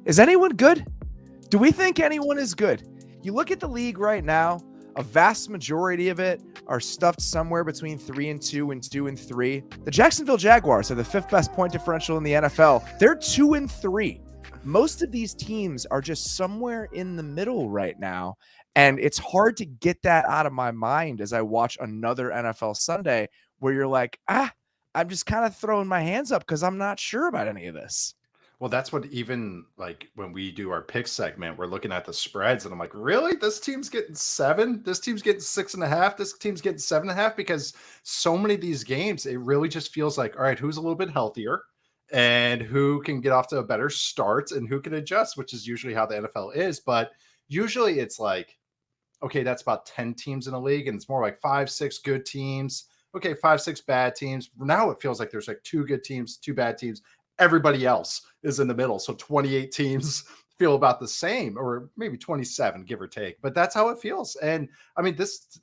Is anyone good? Do we think anyone is good? You look at the league right now, a vast majority of it are stuffed somewhere between 3-2 and 2-3. The Jacksonville Jaguars are the 5th best point differential in the NFL. They're 2-3. Most of these teams are just somewhere in the middle right now. And it's hard to get that out of my mind as I watch another NFL Sunday where you're like, I'm just kind of throwing my hands up because I'm not sure about any of this. Well, that's what even like when we do our pick segment, we're looking at the spreads and I'm like, really? This team's getting 7. This team's getting 6.5. This team's getting 7.5 because so many of these games, it really just feels like, all right, who's a little bit healthier and who can get off to a better start and who can adjust, which is usually how the NFL is. But usually it's like, okay, that's about 10 teams in a league. And it's more like 5, 6 good teams. Okay, 5, 6 bad teams. Now it feels like there's like 2 good teams, 2 bad teams. Everybody else is in the middle. So 28 teams feel about the same, or maybe 27, give or take. But that's how it feels. And I mean,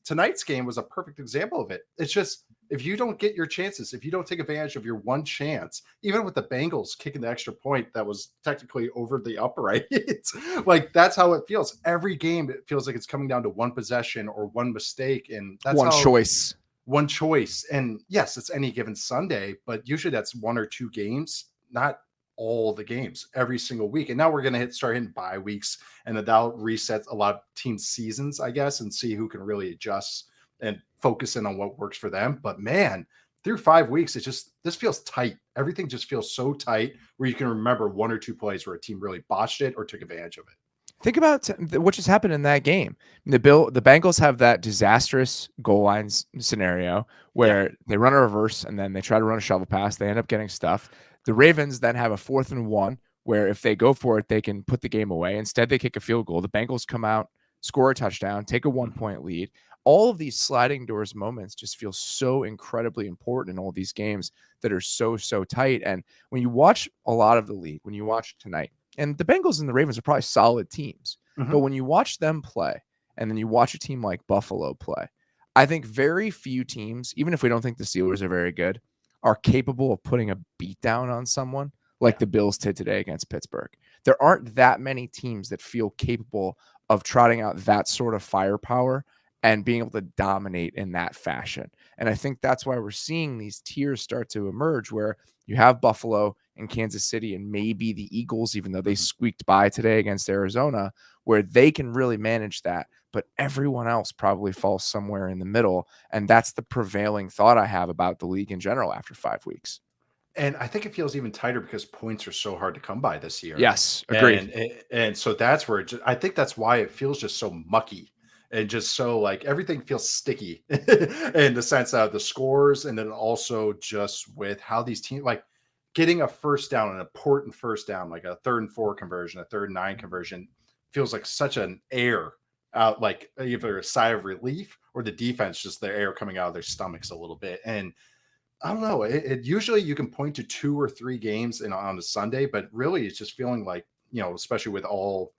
tonight's game was a perfect example of it. It's just, if you don't get your chances, if you don't take advantage of your one chance, even with the Bengals kicking the extra point that was technically over the upright, like that's how it feels. Every game, it feels like it's coming down to one possession or one mistake. And that's one choice. And yes, it's any given Sunday, but usually that's 1 or 2 games, not all the games every single week. And now we're going to start hitting bye weeks, and that'll reset a lot of teams' seasons, I guess, and see who can really adjust and focus in on what works for them. But man, through 5 weeks, this feels tight. Everything just feels so tight where you can remember 1 or 2 plays where a team really botched it or took advantage of it. Think about what just happened in that game. The Bengals have that disastrous goal line scenario where they run a reverse and then they try to run a shovel pass. They end up getting stuffed. The Ravens then have a 4th and 1 where if they go for it, they can put the game away. Instead, they kick a field goal. The Bengals come out, score a touchdown, take a 1-point lead. All of these sliding doors moments just feel so incredibly important in all these games that are so tight. And when you watch a lot of the league, when you watch tonight, and the Bengals and the Ravens are probably solid teams, but when you watch them play and then you watch a team like Buffalo play, I think very few teams, even if we don't think the Steelers are very good, are capable of putting a beat down on someone like the Bills did today against Pittsburgh. There aren't that many teams that feel capable of trotting out that sort of firepower and being able to dominate in that fashion. And I think that's why we're seeing these tiers start to emerge where you have Buffalo and Kansas City and maybe the Eagles, even though they squeaked by today against Arizona, where they can really manage that. But everyone else probably falls somewhere in the middle. And that's the prevailing thought I have about the league in general after 5 weeks. And I think it feels even tighter because points are so hard to come by this year. Yes, agreed. And so that's where I think that's why it feels just so mucky and just so like everything feels sticky in the sense of the scores. And then also just with how these teams, like getting a first down, an important first down, like a 3rd and 4 conversion, a 3rd and 9 conversion feels like such an air out, like either a sigh of relief or the defense, just the air coming out of their stomachs a little bit. And I don't know. It usually you can point to 2 or 3 games on a Sunday, but really it's just feeling like, especially with all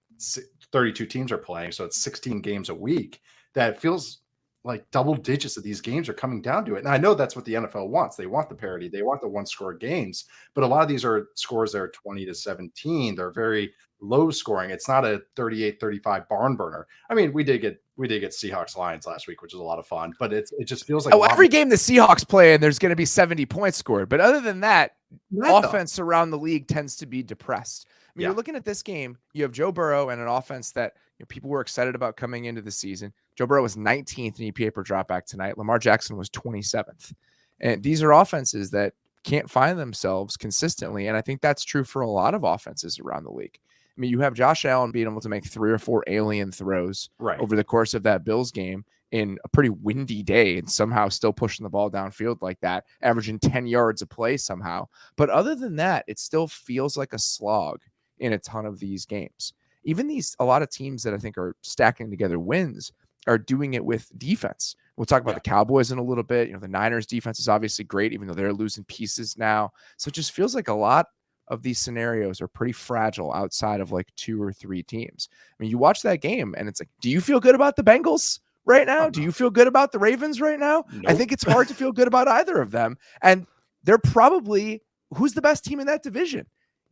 32 teams are playing, so it's 16 games a week, that it feels like double digits of these games are coming down to it. And I know that's what the NFL wants. They want the parity. They want the 1-score games, but a lot of these are scores that are 20-17. They're very low scoring. It's not a 38-35 barn burner. I mean, we did get Seahawks Lions last week, which is a lot of fun, but it just feels like every game the Seahawks play and there's going to be 70 points scored. But other than that, offense around the league tends to be depressed. I mean, you're looking at this game, you have Joe Burrow and an offense that people were excited about coming into the season. Joe Burrow was 19th in EPA per dropback tonight. Lamar Jackson was 27th. And these are offenses that can't find themselves consistently. And I think that's true for a lot of offenses around the league. I mean, you have Josh Allen being able to make 3 or 4 alien throws over the course of that Bills game in a pretty windy day and somehow still pushing the ball downfield like that, averaging 10 yards a play somehow. But other than that, it still feels like a slog in a ton of these games. Even a lot of teams that I think are stacking together wins are doing it with defense. We'll talk about the Cowboys in a little bit. The Niners defense is obviously great, even though they're losing pieces now. So it just feels like a lot of these scenarios are pretty fragile outside of like 2 or 3 teams. I mean, you watch that game and it's like, do you feel good about the Bengals right now? Do you feel good about the Ravens right now? Nope. I think it's hard to feel good about either of them. And they're probably, who's the best team in that division?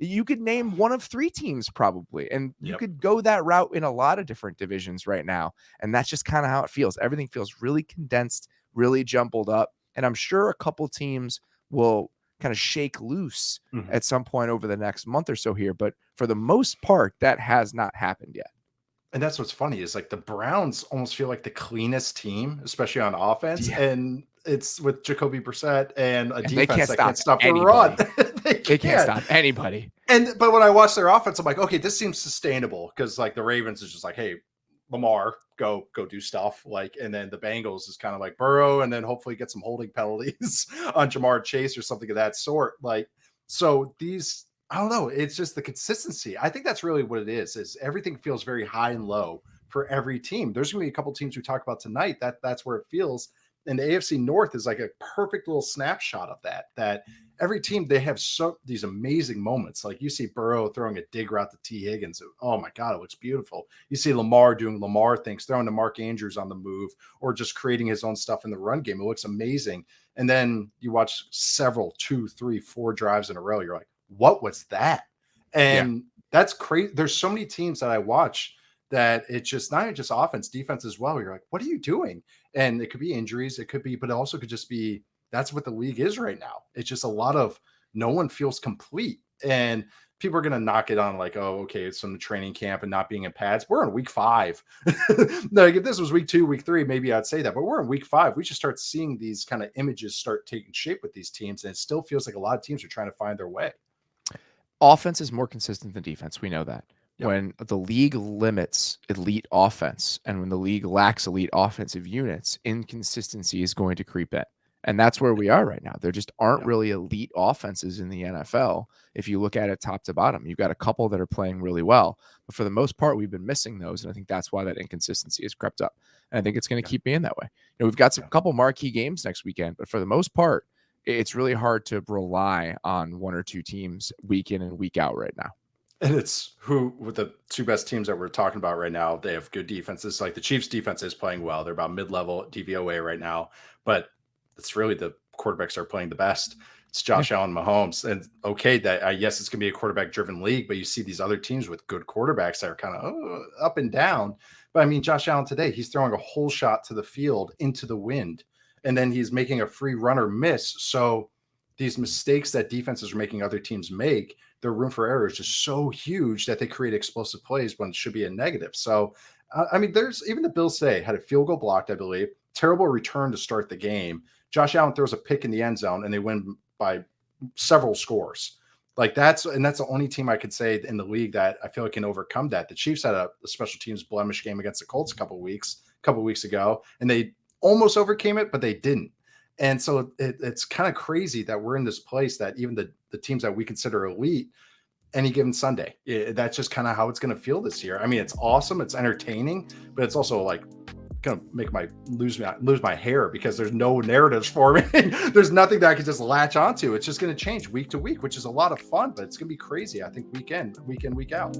You could name one of 3 teams probably, and you Yep. could go that route in a lot of different divisions right now. And that's just kind of how it feels. Everything feels really condensed, really jumbled up. And I'm sure a couple teams will kind of shake loose at some point over the next month or so here. But for the most part, that has not happened yet. And that's what's funny is like the Browns almost feel like the cleanest team, especially on offense. Yeah. And it's with Jacoby Brissett and a And defense that can't stop the run. They can't stop anybody. But when I watch their offense, I'm like, okay, this seems sustainable because like the Ravens is just like, hey, Lamar, go do stuff. Like, and then the Bengals is kind of like Burrow, and then hopefully get some holding penalties on Jamar Chase or something of that sort. Like, so these, I don't know, it's just the consistency. I think that's really what it is everything feels very high and low for every team. There's gonna be a couple teams we talk about tonight that's where it feels. And the AFC North is like a perfect little snapshot of that every team, they have these amazing moments. Like you see Burrow throwing a dig route to T. Higgins. Oh my God, it looks beautiful. You see Lamar doing Lamar things, throwing to Mark Andrews on the move, or just creating his own stuff in the run game. It looks amazing. And then you watch several 2, 3, 4 drives in a row. You're like, what was that? And that's crazy. There's so many teams that I watch that it's just not even just offense, defense as well. You're like, what are you doing? And it could be injuries. It could be, but it also could just be, that's what the league is right now. It's just a lot of no one feels complete. And people are going to knock it on like, oh, okay, it's some training camp and not being in pads. We're in week 5. Like if this was week 2, week 3, maybe I'd say that, but we're in week 5. We should start seeing these kind of images start taking shape with these teams. And it still feels like a lot of teams are trying to find their way. Offense is more consistent than defense. We know that. Yep. When the league limits elite offense and when the league lacks elite offensive units, inconsistency is going to creep in. And that's where we are right now. There just aren't really elite offenses in the NFL. If you look at it top to bottom, you've got a couple that are playing really well, but for the most part, we've been missing those. And I think that's why that inconsistency has crept up. And I think it's going to keep being that way. You know, we've got some couple marquee games next weekend, but for the most part, it's really hard to rely on 1 or 2 teams week in and week out right now. And it's who with the 2 best teams that we're talking about right now, they have good defenses. Like the Chiefs defense is playing well. They're about mid-level DVOA right now, but it's really the quarterbacks are playing the best. It's Josh Allen, Mahomes. And okay, that yes, it's going to be a quarterback driven league, but you see these other teams with good quarterbacks that are kind of up and down. But I mean, Josh Allen today, he's throwing a whole shot to the field into the wind, and then he's making a free runner miss. So these mistakes that defenses are making other teams make, their room for error is just so huge that they create explosive plays when it should be a negative. So, I mean, there's even the Bills today had a field goal blocked, I believe, terrible return to start the game. Josh Allen throws a pick in the end zone and they win by several scores. Like that's the only team I could say in the league that I feel like can overcome that. The Chiefs had a special teams blemish game against the Colts a couple weeks ago, and they almost overcame it, but they didn't. And so it's kind of crazy that we're in this place that even the teams that we consider elite, any given Sunday, that's just kind of how it's going to feel this year. I mean, it's awesome. It's entertaining, but it's also like going to make lose my hair because there's no narratives for me. There's nothing that I can just latch onto. It's just going to change week to week, which is a lot of fun, but it's going to be crazy. I think week in, week out.